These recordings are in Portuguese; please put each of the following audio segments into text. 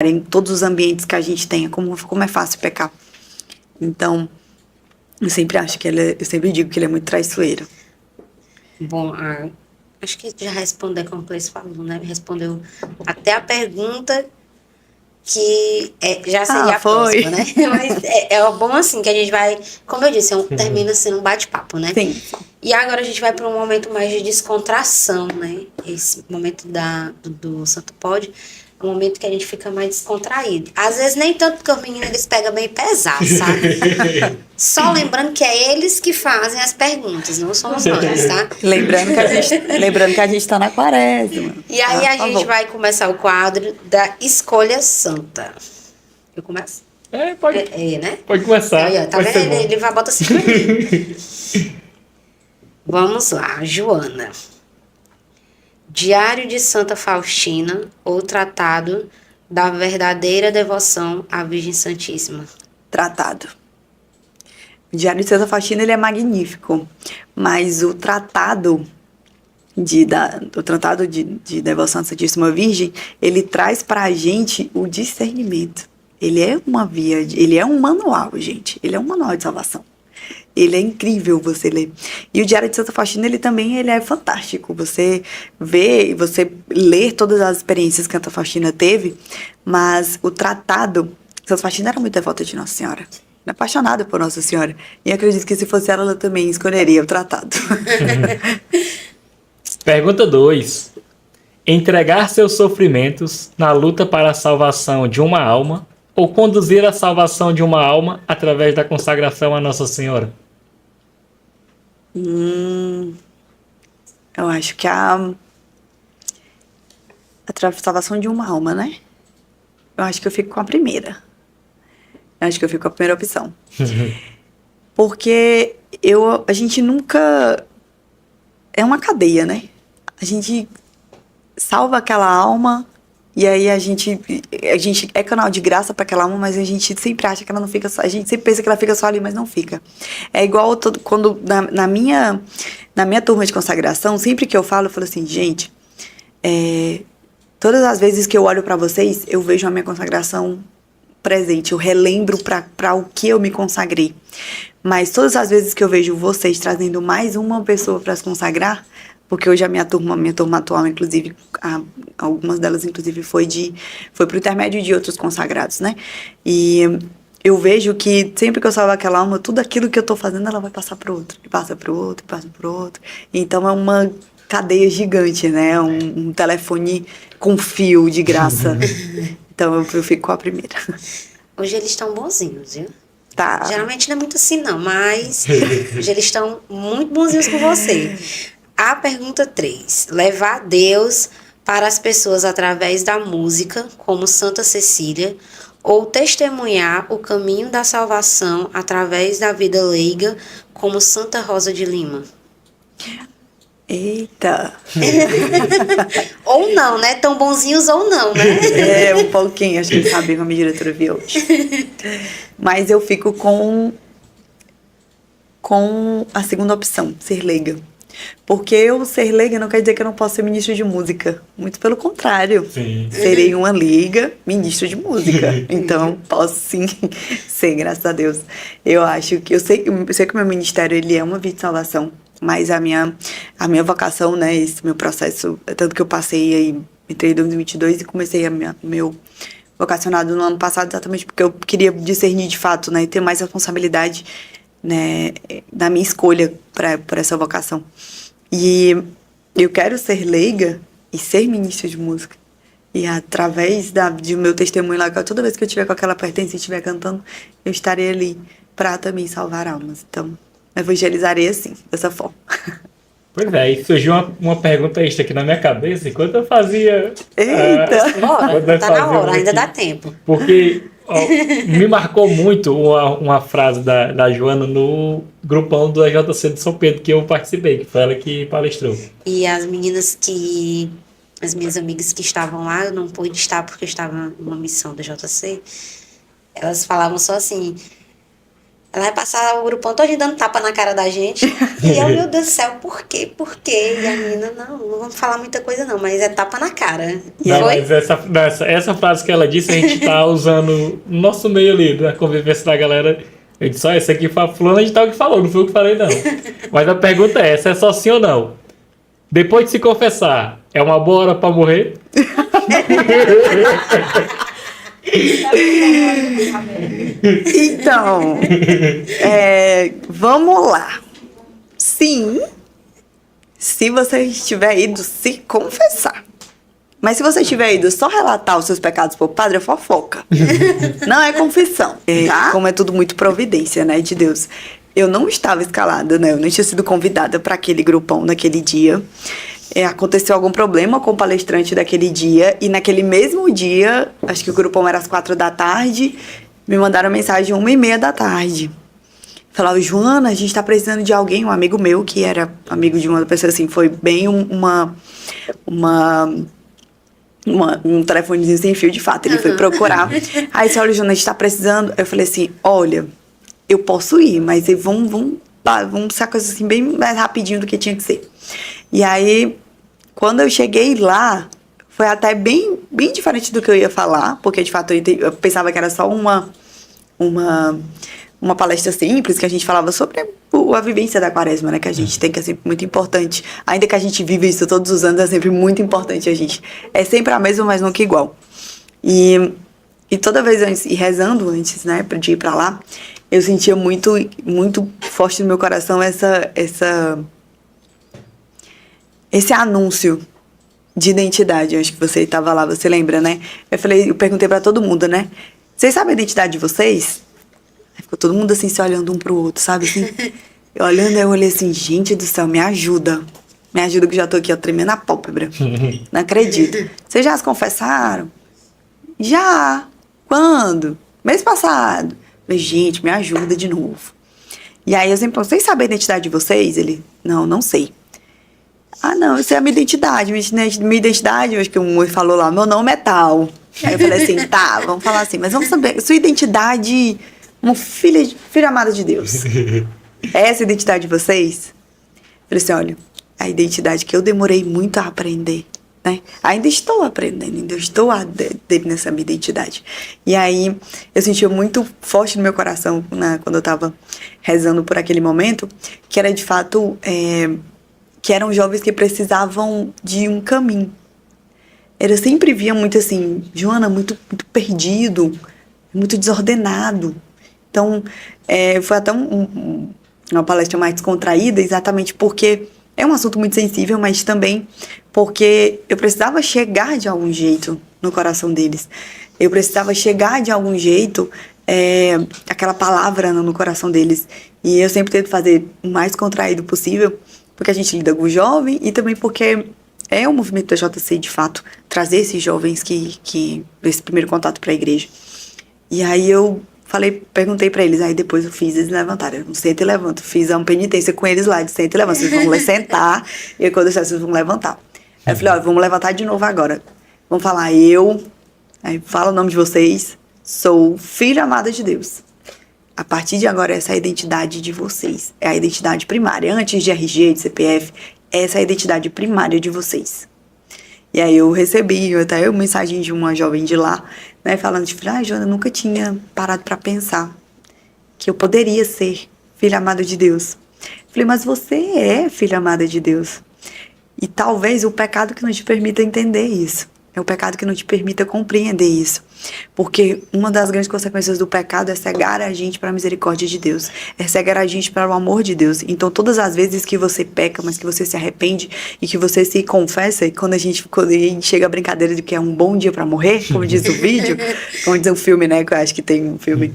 em todos os ambientes que a gente tem, como é fácil pecar. Então, eu sempre acho que eu sempre digo que ele é muito traiçoeiro. Bom, acho que já respondeu como o Cleiton falou, né? Respondeu até a pergunta que já seria a foi. próxima, né? Mas é bom assim que a gente vai, como eu disse, termina sendo um bate-papo, né? Sim. E agora a gente vai para um momento mais de descontração, né? Esse momento do Santo Pode é um momento que a gente fica mais descontraído. Às vezes nem tanto porque os meninos eles pegam bem pesado, sabe? Só lembrando que é eles que fazem as perguntas, não somos nós, tá? Lembrando que a gente tá na quaresma. E aí a gente vai começar o quadro da Escolha Santa. Eu começo? Pode. Né? Pode começar. Aí, ó, tá vendo? Ele vai botar assim pra mim. Vamos lá, Joana. Diário de Santa Faustina ou Tratado da Verdadeira Devoção à Virgem Santíssima? Tratado. O Diário de Santa Faustina ele é magnífico, mas o tratado de devoção à Santíssima Virgem, ele traz pra gente o discernimento. Ele é ele é um manual, gente. Ele é um manual de salvação. Ele é incrível você ler. E o Diário de Santa Faustina, ele é fantástico. Você vê e você ler todas as experiências que Santa Faustina teve, mas o tratado... Santa Faustina era muito devota de Nossa Senhora. Era apaixonada por Nossa Senhora. E acredito que se fosse ela também escolheria o tratado. Pergunta 2. Entregar seus sofrimentos na luta para a salvação de uma alma ou conduzir a salvação de uma alma através da consagração a Nossa Senhora? Eu acho que a salvação de uma alma, né? Eu acho que eu fico com a primeira. Eu acho que eu fico com a primeira opção. Porque a gente nunca... É uma cadeia, né? A gente salva aquela alma e aí a gente é canal de graça para aquela alma, mas a gente sempre acha que ela não fica só. A gente sempre pensa que ela fica só ali, mas não fica. É igual quando na minha turma de consagração, sempre que eu falo assim, gente, todas as vezes que eu olho para vocês, eu vejo a minha consagração presente, eu relembro para o que eu me consagrei. Mas todas as vezes que eu vejo vocês trazendo mais uma pessoa para se consagrar, porque hoje a minha turma atual, inclusive, algumas delas, inclusive, foi pro intermédio de outros consagrados, né? E eu vejo que sempre que eu salvo aquela alma, tudo aquilo que eu tô fazendo, ela vai passar pro outro, e passa pro outro, e passa pro outro. Então é uma cadeia gigante, né? Um telefone com fio de graça. Então eu fico com a primeira. Hoje eles estão bonzinhos, viu? Tá. Geralmente não é muito assim, não, mas hoje eles estão muito bonzinhos com você. A pergunta 3. Levar Deus para as pessoas através da música, como Santa Cecília, ou testemunhar o caminho da salvação através da vida leiga, como Santa Rosa de Lima? Eita! Ou não, né? Tão bonzinhos ou não, né? Um pouquinho, acho que ele sabe como a minha diretora viu hoje. Mas eu fico com a segunda opção, ser leiga. Porque eu ser leiga não quer dizer que eu não posso ser ministro de música. Muito pelo contrário. Sim. Serei uma leiga ministro de música. Então, posso sim ser, graças a Deus. Eu acho que... Eu sei que o meu ministério, ele é uma vida de salvação. Mas a minha vocação, né, esse meu processo, tanto que eu passei aí, entrei em 2022 e comecei meu vocacionado no ano passado, exatamente porque eu queria discernir de fato, né, e ter mais responsabilidade, né, na minha escolha para essa vocação. E eu quero ser leiga e ser ministra de música. E através de meu testemunho lá, toda vez que eu estiver com aquela pertença e estiver cantando, eu estarei ali para também salvar almas. Então, evangelizarei assim, dessa forma. Pois é, e surgiu uma pergunta extra aqui na minha cabeça enquanto eu fazia... Eita! Bora, tá na hora, ainda dá tempo. Porque me marcou muito uma frase da Joana no grupão do EJC de São Pedro que eu participei, que foi ela que palestrou. E as minhas amigas que estavam lá, eu não pude estar porque eu estava numa missão da JC, elas falavam só assim... Ela vai passar o grupão todo dando tapa na cara da gente. E eu, meu Deus do céu, por quê? Por quê? E a menina, não vamos falar muita coisa não, mas é tapa na cara. E Não, foi? mas essa frase que ela disse, a gente tá usando no nosso meio ali, na convivência da galera. Eu disse, esse aqui foi a fulana de tal que falou, não foi eu que falei não. Mas a pergunta é, essa é só sim ou não? Depois de se confessar, é uma boa hora pra morrer? Então, vamos lá. Sim, se você estiver ido se confessar. Mas se você estiver ido só relatar os seus pecados pro padre, é fofoca. Não é confissão, tá? Como é tudo muito providência, né, de Deus. Eu não estava escalada, né? Eu não tinha sido convidada para aquele grupão naquele dia. Aconteceu algum problema com o palestrante daquele dia. E naquele mesmo dia, acho que o grupão era às 4 da tarde, me mandaram mensagem 1h30 da tarde. Falaram, Joana, a gente tá precisando de alguém. Um amigo meu, que era amigo de uma pessoa assim, foi bem um telefonezinho sem fio, de fato. Ele foi procurar. Aí disse, olha, Joana, a gente tá precisando. Eu falei assim, olha, eu posso ir, mas vamos ser a coisa assim bem mais rapidinho do que tinha que ser. E aí, quando eu cheguei lá, foi até bem diferente do que eu ia falar, porque de fato eu pensava que era só uma palestra simples, que a gente falava sobre a vivência da quaresma, né? Que a gente tem, que é sempre muito importante. Ainda que a gente vive isso todos os anos, é sempre muito importante a gente. É sempre a mesma, mas nunca igual. E toda vez antes, e rezando antes, né, de ir pra lá, eu sentia muito, muito forte no meu coração esse anúncio de identidade. Eu acho que você estava lá, você lembra, né? Eu perguntei pra todo mundo, né? Vocês sabem a identidade de vocês? Aí ficou todo mundo assim, se olhando um pro outro, sabe assim? Eu olhando, eu olhei assim, gente do céu, me ajuda. Me ajuda que eu já tô aqui, ó, tremendo a pálpebra. Não acredito. Vocês já se confessaram? Já. Quando? Mês passado. Falei, gente, me ajuda de novo. E aí eu sempre falei, vocês sabem a identidade de vocês? Ele, não sei. Ah, não, isso é a minha identidade. Minha identidade, eu acho que um falou lá, meu nome é tal. Aí eu falei assim, tá, vamos falar assim, mas vamos saber, sua identidade, uma filha amada de Deus. É essa a identidade de vocês? Eu falei assim, olha, a identidade que eu demorei muito a aprender, né? Ainda estou aprendendo, ainda estou nessa minha identidade. E aí, eu senti muito forte no meu coração, né, quando eu estava rezando por aquele momento, que era de fato, que eram jovens que precisavam de um caminho. Eu sempre via muito assim, Joana, muito perdido, muito desordenado. Então, foi até uma palestra mais descontraída, exatamente porque é um assunto muito sensível, mas também porque eu precisava chegar de algum jeito no coração deles. Eu precisava chegar de algum jeito aquela palavra no coração deles. E eu sempre tento fazer o mais contraído possível, porque a gente lida com o jovem e também porque é o movimento da JC, de fato, trazer esses jovens esse primeiro contato para a igreja. E aí eu perguntei para eles, aí depois eu fiz eles levantarem. Eu sento e levanto, fiz uma penitência com eles lá, de sento e levanto. Vocês vão sentar, e quando eu disser, vocês vão levantar. Aí eu falei, vamos levantar de novo agora. Vamos falar, aí fala o nome de vocês, sou filha amada de Deus. A partir de agora, essa é a identidade de vocês. É a identidade primária. Antes de RG, de CPF, essa é a identidade primária de vocês. E aí eu recebi até uma mensagem de uma jovem de lá, né, falando, Joana, eu nunca tinha parado para pensar que eu poderia ser filha amada de Deus. Falei, mas você é filha amada de Deus. E talvez o pecado que não te permita entender isso. É o pecado que não te permita compreender isso. Porque uma das grandes consequências do pecado é cegar a gente para a misericórdia de Deus. É cegar a gente para o amor de Deus. Então, todas as vezes que você peca, mas que você se arrepende e que você se confessa, e quando a gente chega a brincadeira de que é um bom dia para morrer, como diz o vídeo, como diz o filme, né? Que eu acho que tem um filme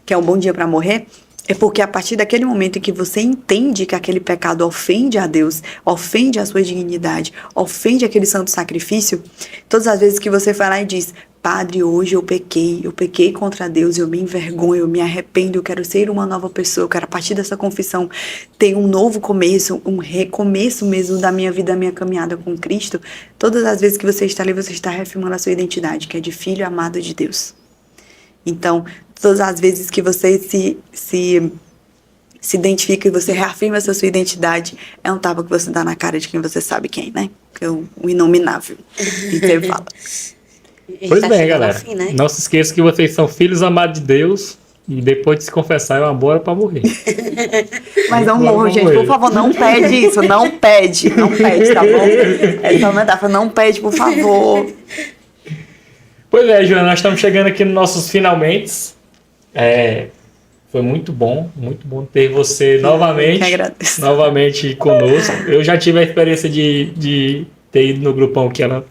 que é um bom dia para morrer. É porque a partir daquele momento em que você entende que aquele pecado ofende a Deus, ofende a sua dignidade, ofende aquele santo sacrifício, todas as vezes que você vai lá e diz, Padre, hoje eu pequei contra Deus, eu me envergonho, eu me arrependo, eu quero ser uma nova pessoa, eu quero a partir dessa confissão ter um novo começo, um recomeço mesmo da minha vida, da minha caminhada com Cristo, todas as vezes que você está ali, você está reafirmando a sua identidade, que é de filho amado de Deus. Então, todas as vezes que você se identifica e você reafirma essa sua identidade, é um tapa que você dá na cara de quem você sabe quem, né? Que é o inominável. E você fala. Pois Tá bem, chegando ao galera. fim, né? Não se esqueça que vocês são filhos amados de Deus e depois de se confessar é uma bora pra morrer. Mas não Agora morro, vamos gente, ver. por favor, não pede isso, não pede, tá bom? Essa metáfora, não pede, por favor. Pois é, Joana, nós estamos chegando aqui nos nossos finalmente. Foi muito bom ter você Que agradeço. novamente conosco. Eu já tive a experiência de ter ido no grupão que ela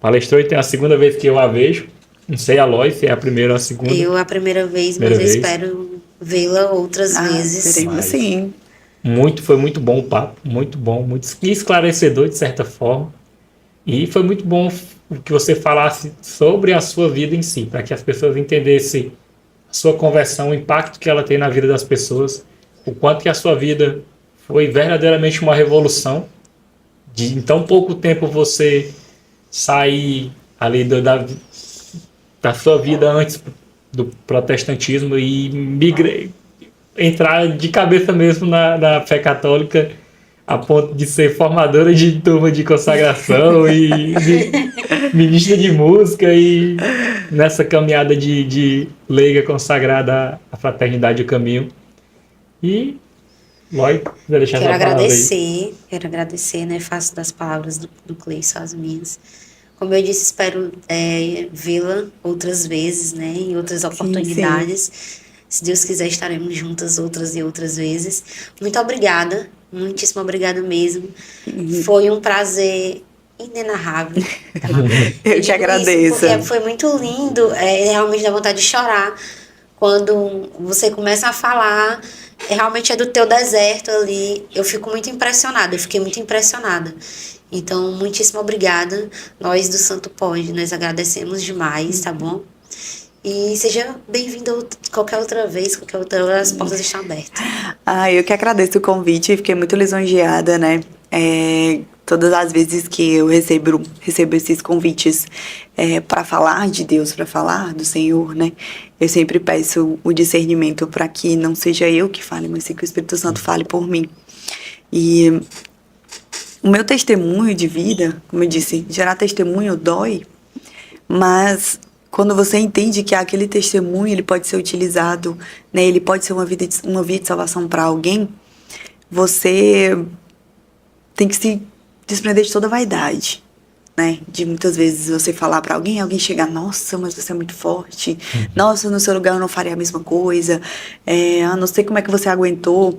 palestrou e tem a segunda vez que eu a vejo. Não sei a Lois, se é a primeira ou a segunda. Eu a primeira vez, Primeira mas vez. eu espero vê-la outras vezes. Teremos Mas- sim. Foi muito bom o papo, muito bom, muito esclarecedor de certa forma. E foi muito bom que você falasse sobre a sua vida em si, para que as pessoas entendessem a sua conversão, o impacto que ela tem na vida das pessoas, o quanto que a sua vida foi verdadeiramente uma revolução. De em tão pouco tempo você sair ali da sua vida antes do protestantismo e entrar de cabeça mesmo na fé católica a ponto de ser formadora de turma de consagração e ministra de música e nessa caminhada de leiga consagrada à fraternidade e ao caminho. E Lloyd, vai deixar Quero sua palavra agradecer, né? Faço das palavras do Cleison as minhas. Como eu disse, espero vê-la outras vezes, né? Em outras oportunidades. Se Deus quiser, estaremos juntas outras e outras vezes. Muito obrigada, muitíssimo obrigada mesmo. Foi um prazer inenarrável. Tá? Eu te agradeço. Porque foi muito lindo, realmente dá vontade de chorar. Quando você começa a falar, realmente é do teu deserto ali. Eu fico muito impressionada, eu fiquei muito impressionada. Então, muitíssimo obrigada. Nós do Santo Pode, nós agradecemos demais, tá bom? E seja bem-vindo qualquer outra vez, qualquer outra hora, as portas estão abertas. Eu que agradeço o convite, fiquei muito lisonjeada, né? Todas as vezes que eu recebo esses convites para falar de Deus, para falar do Senhor, né? Eu sempre peço o discernimento para que não seja eu que fale, mas sim que o Espírito Santo fale por mim. E o meu testemunho de vida, como eu disse, gerar testemunho dói, mas quando você entende que aquele testemunho ele pode ser utilizado, né, ele pode ser uma via de salvação para alguém, você tem que se desprender de toda a vaidade, né? De muitas vezes você falar para alguém chegar, nossa, mas você é muito forte, nossa, no seu lugar eu não faria a mesma coisa, não sei como é que você aguentou,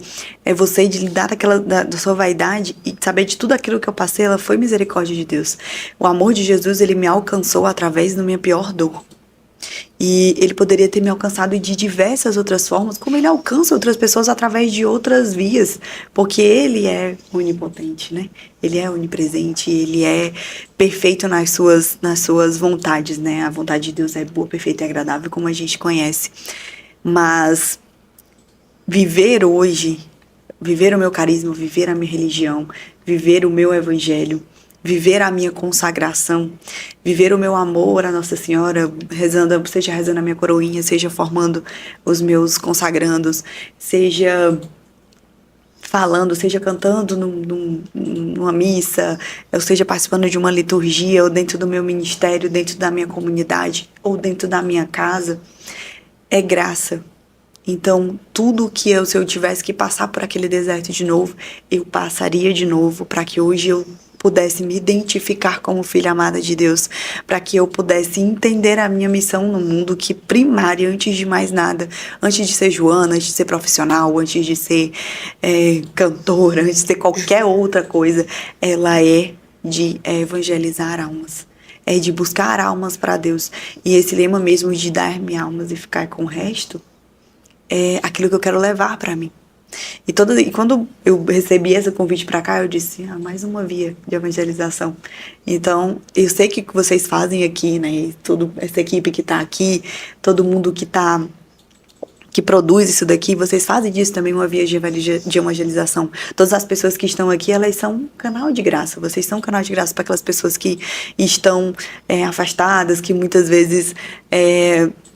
você de lidar da sua vaidade e saber de tudo aquilo que eu passei, ela foi misericórdia de Deus. O amor de Jesus, ele me alcançou através da minha pior dor. E ele poderia ter me alcançado de diversas outras formas, como ele alcança outras pessoas através de outras vias, porque ele é onipotente, né? Ele é onipresente, ele é perfeito nas suas vontades, né? A vontade de Deus é boa, perfeita e agradável, como a gente conhece. Mas viver hoje, viver o meu carisma, viver a minha religião, viver o meu evangelho, viver a minha consagração, viver o meu amor à Nossa Senhora, seja rezando a minha coroinha, seja formando os meus consagrandos, seja falando, seja cantando numa missa, ou seja participando de uma liturgia, ou dentro do meu ministério, dentro da minha comunidade, ou dentro da minha casa, é graça. Então, tudo que se eu tivesse que passar por aquele deserto de novo, eu passaria de novo, para que hoje eu pudesse me identificar como filha amada de Deus, para que eu pudesse entender a minha missão no mundo, que primária, antes de mais nada, antes de ser Joana, antes de ser profissional, antes de ser cantora, antes de ser qualquer outra coisa, ela é de evangelizar almas, é de buscar almas para Deus. E esse lema mesmo de dar-me almas e ficar com o resto, é aquilo que eu quero levar para mim. E quando eu recebi esse convite para cá, eu disse, mais uma via de evangelização. Então, eu sei que o que vocês fazem aqui, né, toda essa equipe que está aqui, todo mundo que que produz isso daqui, vocês fazem disso também uma via de evangelização. Todas as pessoas que estão aqui, elas são um canal de graça. Vocês são um canal de graça para aquelas pessoas que estão afastadas, que muitas vezes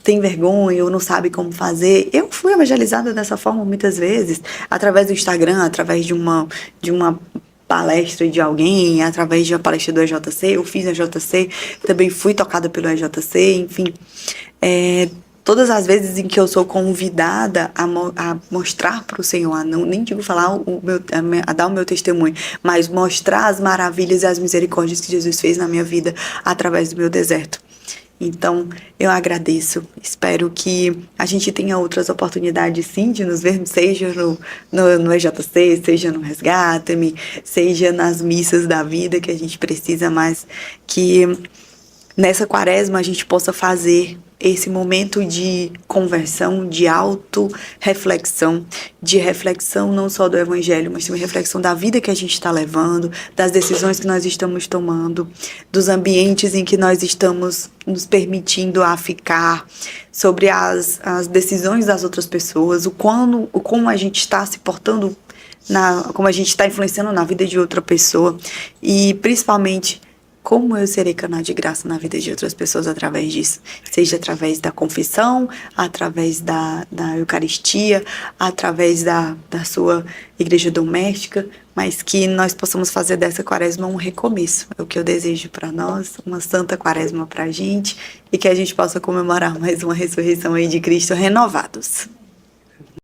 têm vergonha ou não sabem como fazer. Eu fui evangelizada dessa forma muitas vezes, através do Instagram, através de uma palestra de alguém, através de uma palestra do EJC. Eu fiz EJC, também fui tocada pelo EJC, enfim. Todas as vezes em que eu sou convidada a mostrar para o Senhor, nem digo falar a dar o meu testemunho, mas mostrar as maravilhas e as misericórdias que Jesus fez na minha vida através do meu deserto. Então, eu agradeço. Espero que a gente tenha outras oportunidades, sim, de nos vermos, seja no EJC, seja no Resgata-me, seja nas missas da vida que a gente precisa, mas que nessa quaresma a gente possa fazer esse momento de conversão, de auto-reflexão, de reflexão não só do Evangelho, mas também reflexão da vida que a gente está levando, das decisões que nós estamos tomando, dos ambientes em que nós estamos nos permitindo a ficar, sobre as decisões das outras pessoas, como a gente está se portando, como a gente está influenciando na vida de outra pessoa e, principalmente, como eu serei canal de graça na vida de outras pessoas através disso? Seja através da confissão, através da Eucaristia, através da sua igreja doméstica, mas que nós possamos fazer dessa quaresma um recomeço. É o que eu desejo para nós, uma santa quaresma para a gente, e que a gente possa comemorar mais uma ressurreição aí de Cristo renovados.